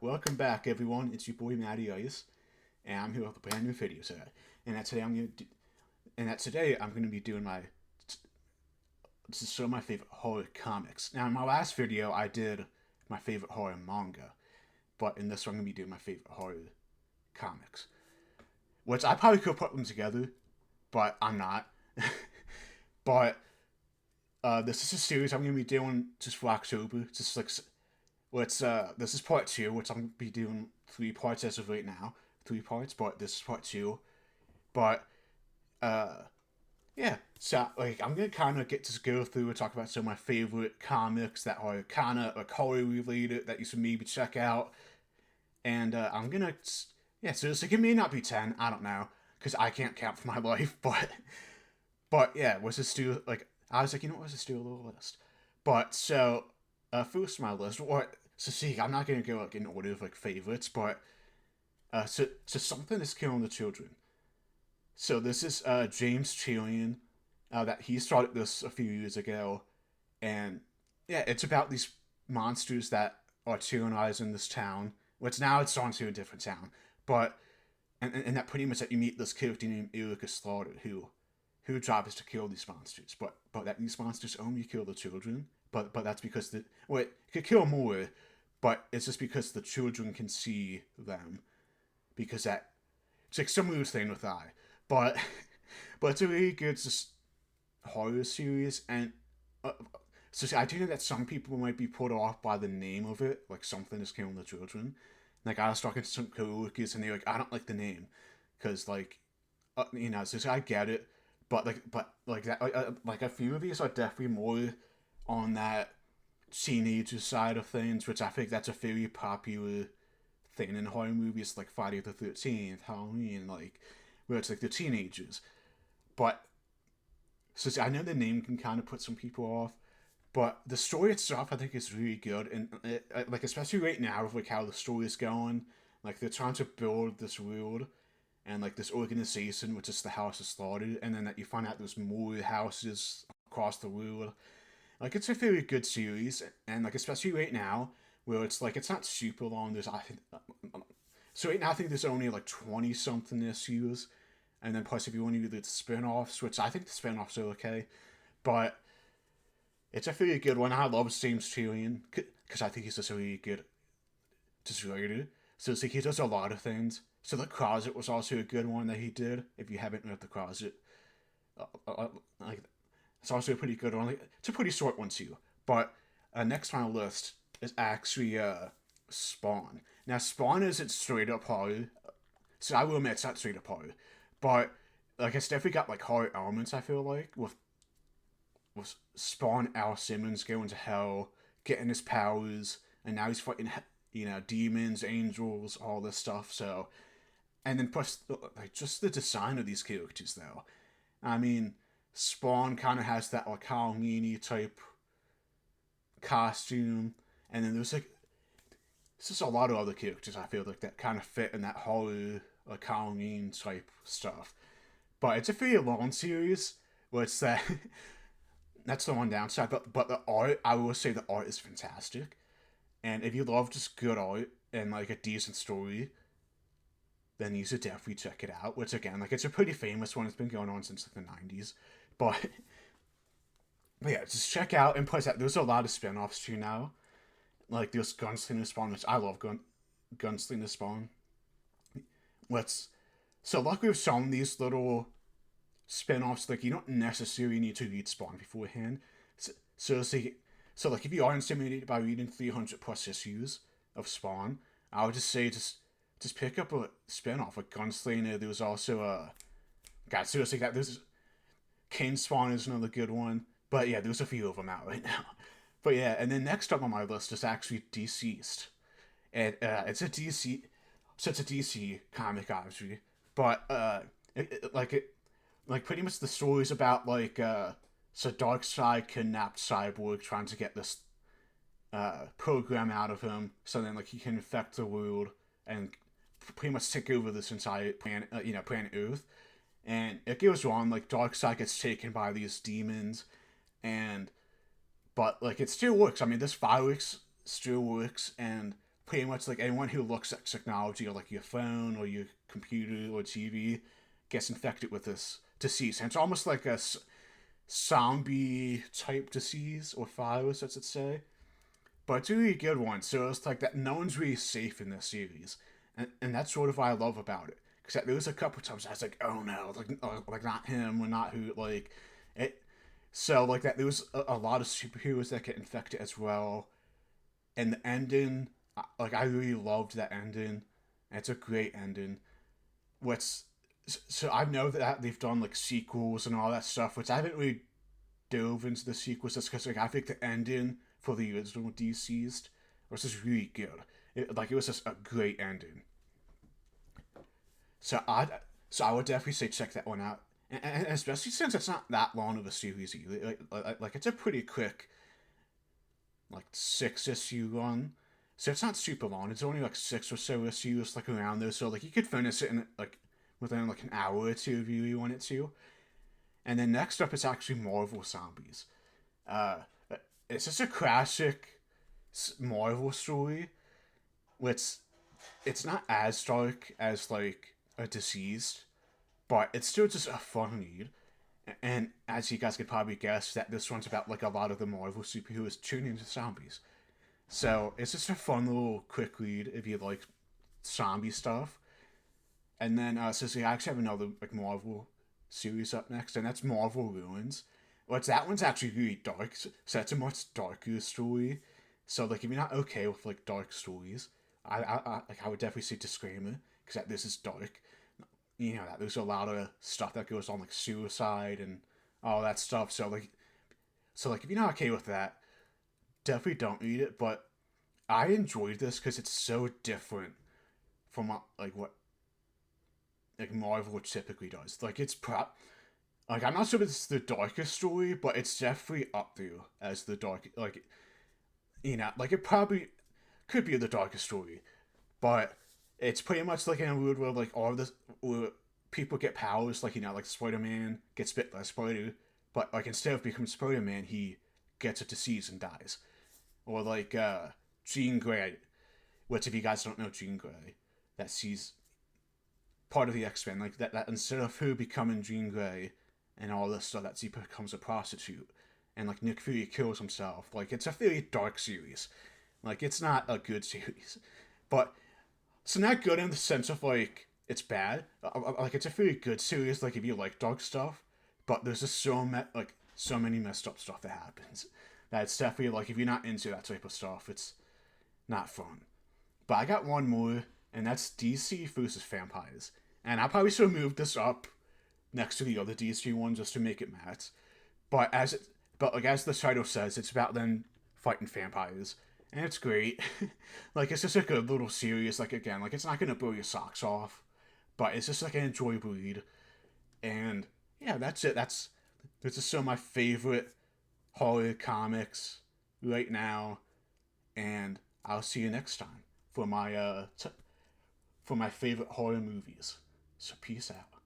Welcome back, everyone. It's your boy Matty Ice, and I'm here with a brand new video today. And today I'm gonna be doing this is some of my favorite horror comics. Now, in my last video, I did my favorite horror manga, but in this one, I'm gonna be doing my favorite horror comics, which I probably could put them together, but I'm not. but this is a series I'm gonna be doing just for October, just like this is part two, which I'm gonna be doing 3 parts as of right now. 3 parts, but this is part two. But uh yeah, so like I'm gonna kinda get to go through and talk about some of my favorite comics that are kinda like horror related that you should maybe check out. And I'm gonna so it's like it may not be 10, I don't know, because I can't count for my life, but yeah, was this do like I was like, let's just do a little list. But so first my list, what so see, I'm not gonna go like in order of like favorites, but so something is killing the children. So this is James Chilean, that he started this a few years ago, and yeah, it's about these monsters that are tyrannizing this town, which now it's on to a different town, but and that pretty much that you meet this character named Erica Slaughter who job is to kill these monsters, but that these monsters only kill the children, but that's because it could kill more, but it's just because the children can see them because that it's like some weird thing with I, but but it's a really good just horror series, and uh, so I do know that some people might be put off by the name of it, like something is killing the children. Like I was talking to some coworkers, and they're like, I don't like the name, because so I get it, but like that, like a few of these are definitely more on that teenager side of things, which I think that's a very popular thing in horror movies like Friday the 13th, Halloween, like where it's like the teenagers. But so I know the name can kind of put some people off, but the story itself I think is really good, and like especially right now with like how the story is going, like they're trying to build this world and like this organization which is the House of Slaughter, and then that you find out there's more houses across the world. Like it's a very good series, and like especially right now where it's like it's not super long. So right now I think there's only like 20 something issues, and then plus if you want to do the spin-offs, which I think the spin-offs are okay, but it's a really good one. I love James Chilean because I think he's just a really good just writer. So it's like he does a lot of things. So the Closet was also a good one that he did. If you haven't read the Closet, uh, like it's also a pretty good one. Like, it's a pretty short one too. But next on the list is actually Spawn. Now Spawn isn't straight up horror, so I will admit it's not straight up horror, but like it's definitely got like horror elements. I feel like with Spawn, Al Simmons going to hell, getting his powers, and now he's fighting demons, angels, all this stuff. So and then plus like just the design of these characters though. I mean, Spawn kind of has that like Halloween type costume, and then there's just a lot of other characters I feel like that kind of fit in that horror like Halloween type stuff. But it's a very long series, where it's that that's the one downside. But the art, I will say the art is fantastic, and if you love just good art and like a decent story, then you should definitely check it out. Which again, like it's a pretty famous one. It's been going on since like the '90s, but but yeah, just check out. And plus, there's a lot of spin-offs too now. Like there's Gunslinger Spawn, which I love. Gunslinger Spawn. Let's so luckily with some of these little spin-offs, like you don't necessarily need to read Spawn beforehand. So, so, so like if you are intimidated by reading 300 plus issues of Spawn, I would just say just pick up a spin-off like Gunslinger. There was also a God seriously that there's King Spawn is another good one. But yeah, there's a few of them out right now. But yeah, and then next up on my list is actually Deceased, and it's a DC comic obviously, but like pretty much the story's about so Darkseid kidnapped Cyborg trying to get this program out of him so then like he can infect the world and pretty much take over this entire planet, planet Earth. And it goes on like Darkseid gets taken by these demons, and but like it still works. I mean, this fireworks still works, and pretty much like anyone who looks at technology or like your phone or your computer or TV gets infected with this disease. And it's almost like a zombie type disease or virus, as it say. But it's a really good one. So it's like that no one's really safe in this series. And that's sort of what I love about it. Because there was a couple times I was like, oh no, like not him or not who, like, it. So, like, that there was a lot of superheroes that get infected as well. And the ending, like, I really loved that ending. It's a great ending. What's so I know that they've done like sequels and all that stuff, which I haven't really dove into the sequels just because like I think the ending for the original Deceased was just really good. It was just a great ending. So I would definitely say check that one out, and especially since it's not that long of a series either. Like it's a pretty quick like 6 issue run. So it's not super long. It's only like 6 or so issues, like around there. So like you could finish it in like within like an hour or two if you really wanted to. And then next up, it's actually Marvel Zombies. Uh, it's just a classic Marvel story, which it's not as dark as like a Deceased, but it's still just a fun read. And as you guys could probably guess, that this one's about like a lot of the Marvel superheroes turning into zombies. So it's just a fun little quick read if you like zombie stuff. And then so I actually have another like Marvel series up next, and that's Marvel Ruins. But that one's actually really dark, so that's a much darker story. So like if you're not okay with like dark stories, I would definitely say disclaimer because that this is dark. You know that there's a lot of stuff that goes on like suicide and all that stuff. So like if you're not okay with that, definitely don't read it. But I enjoyed this because it's so different from like what like Marvel typically does. Like it's like I'm not sure if it's the darkest story, but it's definitely up there as the dark. Like like it probably could be the darkest story, but it's pretty much like in a world where like all of this where people get powers. Like like Spider Man gets bit by a spider, but like instead of becoming Spider Man, he gets a disease and dies. Or like Jean Grey, which if you guys don't know Jean Grey, that she's part of the X Men. Like that instead of her becoming Jean Grey and all this stuff, that she becomes a prostitute, and like Nick Fury kills himself. Like it's a very dark series. Like it's not a good series, but it's not good in the sense of like it's bad. Like it's a very good series. Like if you like dark stuff, but there's just so many messed up stuff that happens. That it's definitely like if you're not into that type of stuff, it's not fun. But I got one more, and that's DC versus Vampires. And I probably should have moved this up next to the other DC one just to make it match. But like as the title says, it's about them fighting vampires, and it's great. Like it's just a good little series. Like again, like it's not gonna blow your socks off, but it's just like an enjoyable read. And yeah, that's it. That's just some of my favorite horror comics right now. And I'll see you next time for my for my favorite horror movies. So peace out.